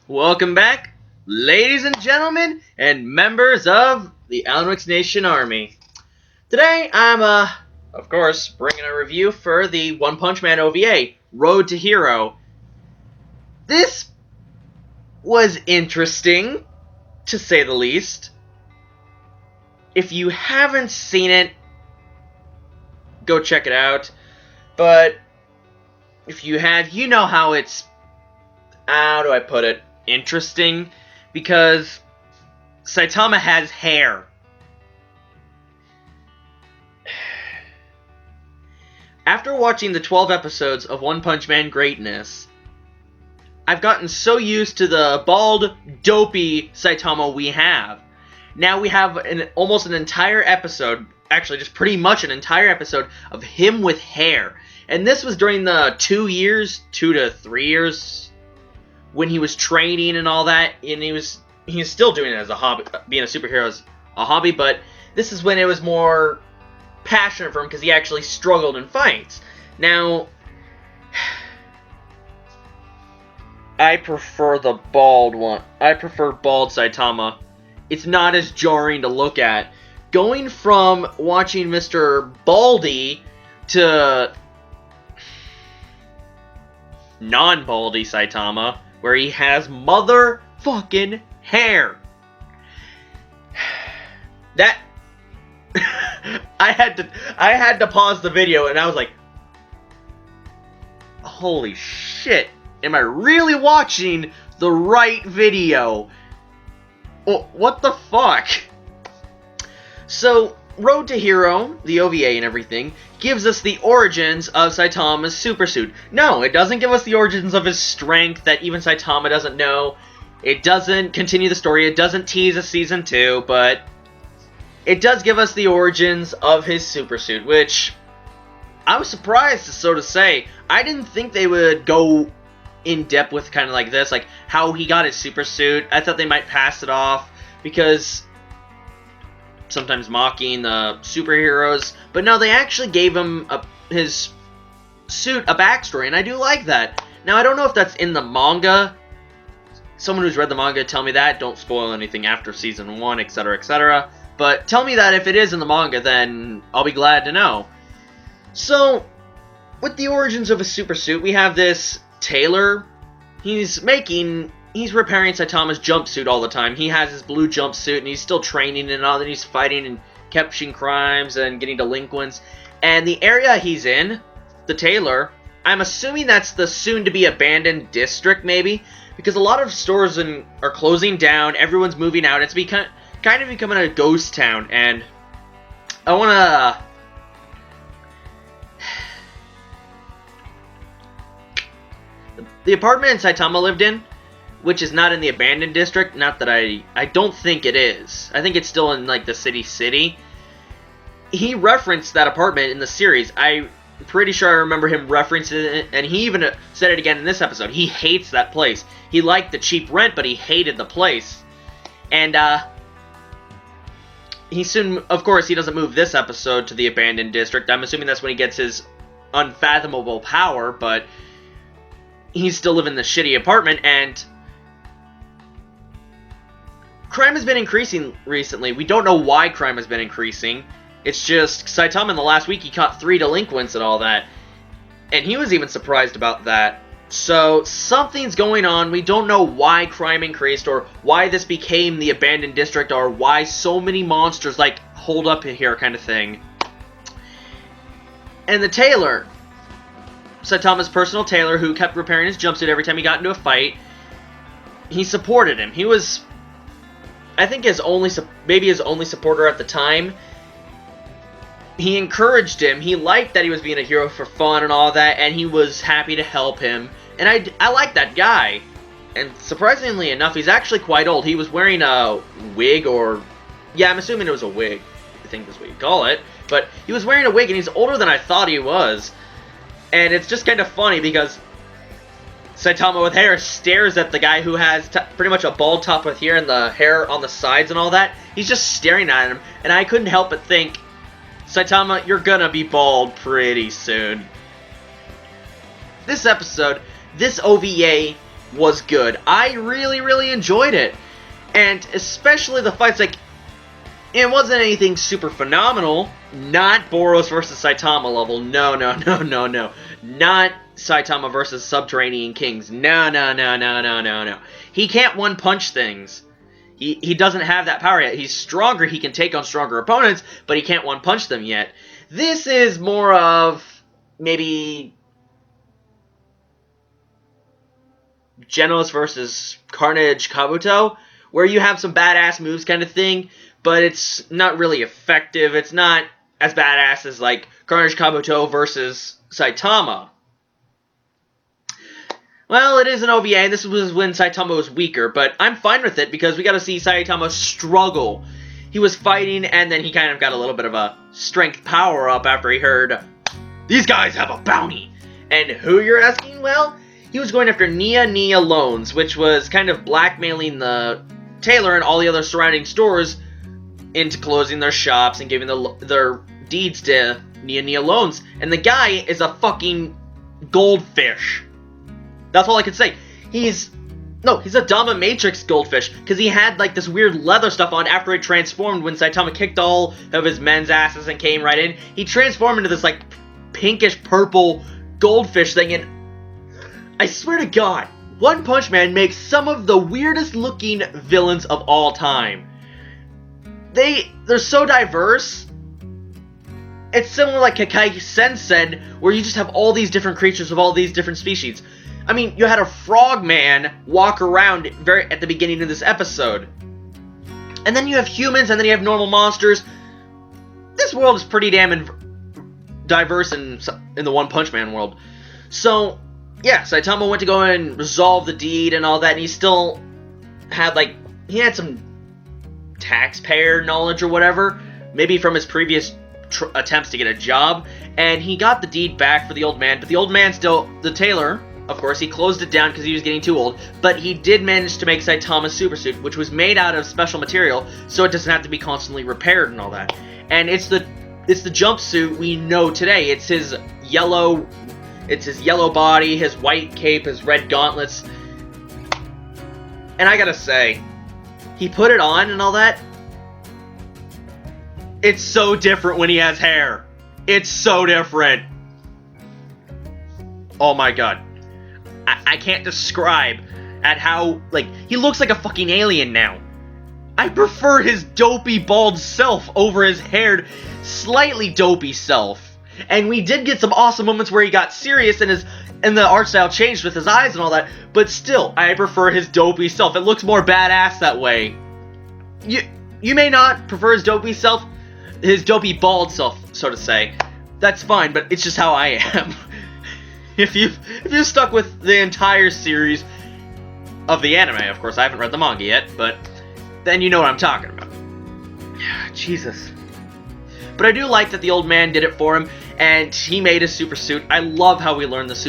Welcome back, ladies and gentlemen, and members of the Alanwix Nation Army. Today, I'm, of course, bringing a review for the One Punch Man OVA, Road to Hero. This was interesting, to say the least. If you haven't seen it, go check it out. But if you have, you know how it's, how do I put it, interesting, because Saitama has hair. After watching the 12 episodes of One Punch Man greatness, I've gotten so used to the bald, dopey Saitama we have. Now we have almost an entire episode, actually just pretty much an entire episode, of him with hair. And this was during the 2 to 3 years, when he was training and all that, and he's still doing it as a hobby, being a superhero is a hobby, but this is when it was more passionate for him because he actually struggled in fights. Now, I prefer the bald one. I prefer bald Saitama. It's not as jarring to look at. Going from watching Mr. Baldy to non-baldy Saitama, where he has motherfucking hair. That I had to pause the video and I was like, holy shit, am I really watching the right video? What the fuck? So, Road to Hero, the OVA and everything, gives us the origins of Saitama's super suit. No, it doesn't give us the origins of his strength that even Saitama doesn't know. It doesn't continue the story. It doesn't tease a season 2, but it does give us the origins of his super suit, which I was surprised, so to say. I didn't think they would go in depth with kind of like this, like how he got his super suit. I thought they might pass it off because sometimes mocking the superheroes, but no, they actually gave him his suit a backstory, and I do like that. Now, I don't know if that's in the manga. Someone who's read the manga, tell me that. Don't spoil anything after season 1, etc., etc. But tell me that if it is in the manga, then I'll be glad to know. So, with the origins of his super suit, we have this tailor. He's repairing Saitama's jumpsuit all the time. He has his blue jumpsuit, and he's still training and all, and he's fighting and catching crimes and getting delinquents. And the area he's in, the tailor, I'm assuming that's the soon-to-be abandoned district, maybe, because a lot of stores are closing down, everyone's moving out, it's kind of becoming a ghost town, and I wanna the apartment Saitama lived in, which is not in the abandoned district, not that I don't think it is. I think it's still in, like, the city. He referenced that apartment in the series. I'm pretty sure I remember him referencing it, and he even said it again in this episode. He hates that place. He liked the cheap rent, but he hated the place. And, he soon, of course, he doesn't move this episode to the abandoned district. I'm assuming that's when he gets his unfathomable power, but he's still living in the shitty apartment, and crime has been increasing recently. We don't know why crime has been increasing. It's just Saitama in the last week, he caught 3 delinquents and all that. And he was even surprised about that. So, something's going on. We don't know why crime increased, or why this became the abandoned district, or why so many monsters, like, hold up here kind of thing. And the tailor, Saitama's personal tailor, who kept repairing his jumpsuit every time he got into a fight, he supported him. He was, I think, maybe his only supporter at the time. He encouraged him. He liked that he was being a hero for fun and all that, and he was happy to help him. And I like that guy. And surprisingly enough, he's actually quite old. He was wearing a wig, or yeah, I'm assuming it was a wig. I think that's what you call it. But he was wearing a wig, and he's older than I thought he was. And it's just kind of funny because Saitama with hair stares at the guy who has pretty much a bald top with hair and the hair on the sides and all that. He's just staring at him, and I couldn't help but think, Saitama, you're gonna be bald pretty soon. This episode, this OVA, was good. I really, really enjoyed it. And especially the fights, like, it wasn't anything super phenomenal. Not Boros versus Saitama level. No. Not Saitama versus Subterranean Kings. No. He can't one-punch things. He doesn't have that power yet. He's stronger. He can take on stronger opponents, but he can't one-punch them yet. This is more of maybe Genos versus Carnage Kabuto, where you have some badass moves kind of thing, but it's not really effective. It's not as badass as, like, Carnage Kabuto versus Saitama. Well, it is an OVA, and this was when Saitama was weaker, but I'm fine with it because we got to see Saitama struggle. He was fighting, and then he kind of got a little bit of a strength power-up after he heard, these guys have a bounty. And who, you're asking? Well, he was going after Nia Loans, which was kind of blackmailing the tailor and all the other surrounding stores into closing their shops and giving their deeds to Nia Loans. And the guy is a fucking goldfish. That's all I can say. He's a dominatrix goldfish, because he had, like, this weird leather stuff on after he transformed when Saitama kicked all of his men's asses and came right in. He transformed into this, like, pinkish purple goldfish thing, and I swear to God, One Punch Man makes some of the weirdest looking villains of all time. They're so diverse. It's similar like Kakai Sensen, where you just have all these different creatures of all these different species. I mean, you had a frogman walk around at the beginning of this episode. And then you have humans, and then you have normal monsters. This world is pretty damn diverse in the One Punch Man world. So, yeah, Saitama went to go and resolve the deed and all that, and he still had, like, he had some taxpayer knowledge or whatever, maybe from his previous attempts to get a job, and he got the deed back for the old man, but the old man still, the tailor, of course, he closed it down because he was getting too old, but he did manage to make Saitama's super suit, which was made out of special material, so it doesn't have to be constantly repaired and all that. And it's the jumpsuit we know today. It's his yellow body, his white cape, his red gauntlets. And I gotta say, he put it on and all that. It's so different when he has hair. It's so different. Oh my god. I can't describe at how, like, he looks like a fucking alien now. I prefer his dopey, bald self over his haired, slightly dopey self. And we did get some awesome moments where he got serious and the art style changed with his eyes and all that, but still, I prefer his dopey self. It looks more badass that way. You may not prefer his dopey self, his dopey bald self, so to say. That's fine, but it's just how I am. If you've stuck with the entire series of the anime, of course, I haven't read the manga yet, but then you know what I'm talking about. Jesus. But I do like that the old man did it for him, and he made his super suit. I love how we learned his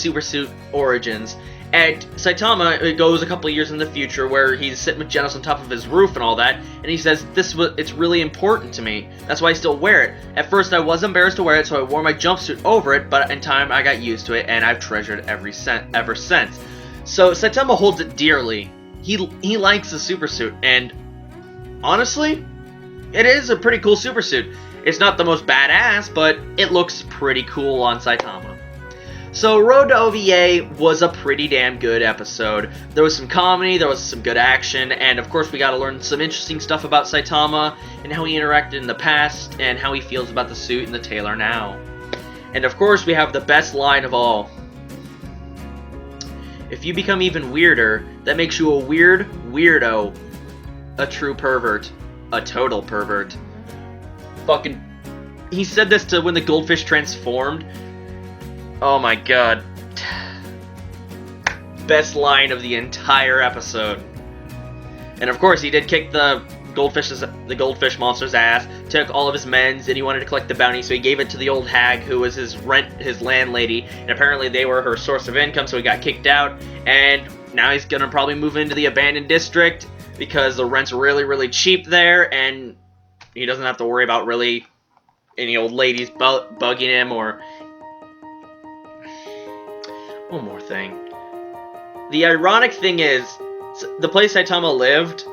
super suit origins. And Saitama, it goes a couple of years in the future where he's sitting with Genos on top of his roof and all that, and he says, it's really important to me. That's why I still wear it. At first I was embarrassed to wear it, so I wore my jumpsuit over it, but in time I got used to it, and I've treasured it ever since. So Saitama holds it dearly. He likes the super suit, and honestly, it is a pretty cool super suit. It's not the most badass, but it looks pretty cool on Saitama. So Road to OVA was a pretty damn good episode. There was some comedy, there was some good action, and of course we got to learn some interesting stuff about Saitama and how he interacted in the past and how he feels about the suit and the tailor now. And of course we have the best line of all. If you become even weirder, that makes you a weird weirdo. A true pervert. A total pervert. Fucking... He said this to when the goldfish transformed. Oh my god. Best line of the entire episode. And of course, he did kick the goldfish monster's ass, took all of his men's, and he wanted to collect the bounty, so he gave it to the old hag who was his landlady, and apparently they were her source of income, so he got kicked out, and now he's gonna probably move into the abandoned district, because the rent's really, really cheap there, and he doesn't have to worry about really any old ladies bugging him, or... One more thing. The ironic thing is, the place Saitama lived,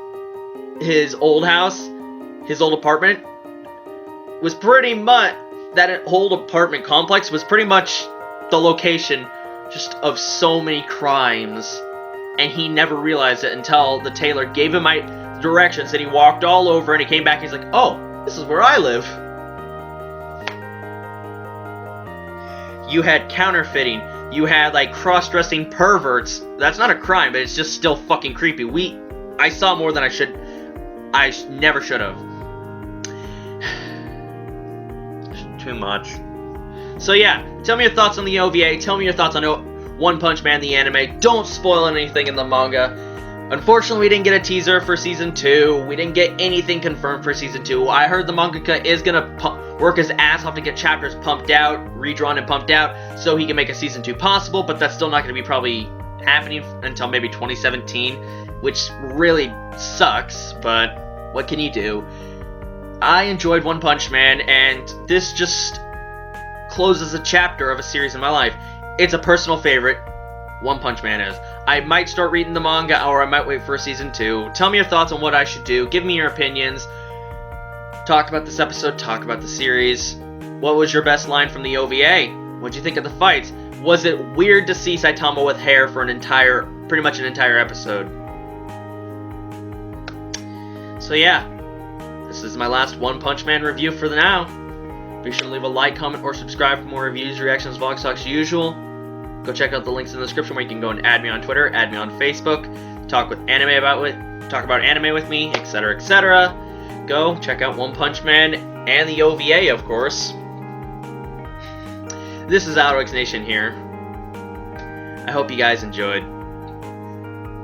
his old house, his old apartment, was pretty much, that whole apartment complex was pretty much the location just of so many crimes. And he never realized it until the tailor gave him directions, and he walked all over, and he came back, and he's like, oh, this is where I live. You had counterfeiting. You had, like, cross-dressing perverts. That's not a crime, but it's just still fucking creepy. I saw more than I never should have. Too much. So yeah, tell me your thoughts on the OVA. Tell me your thoughts on One Punch Man, the anime. Don't spoil anything in the manga. Unfortunately, we didn't get a teaser for Season 2. We didn't get anything confirmed for Season 2. I heard the mangaka is gonna work his ass off to get chapters pumped out, redrawn and pumped out, so he can make a Season 2 possible, but that's still not gonna be probably happening until maybe 2017, which really sucks, but what can you do? I enjoyed One Punch Man, and this just closes a chapter of a series in my life. It's a personal favorite. One Punch Man is. I might start reading the manga, or I might wait for Season 2. Tell me your thoughts on what I should do. Give me your opinions. Talk about this episode. Talk about the series. What was your best line from the OVA? What'd you think of the fights? Was it weird to see Saitama with hair for pretty much an entire episode? So yeah, this is my last One Punch Man review for now. Be sure to leave a like, comment, or subscribe for more reviews, reactions, vlogs, talks, usual. Go check out the links in the description where you can go and add me on Twitter, add me on Facebook, talk about anime with me, etc., etc. Go check out One Punch Man and the OVA, of course. This is Outrix Nation here. I hope you guys enjoyed.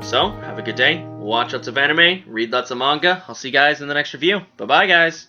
So, have a good day. Watch lots of anime, read lots of manga. I'll see you guys in the next review. Bye-bye, guys.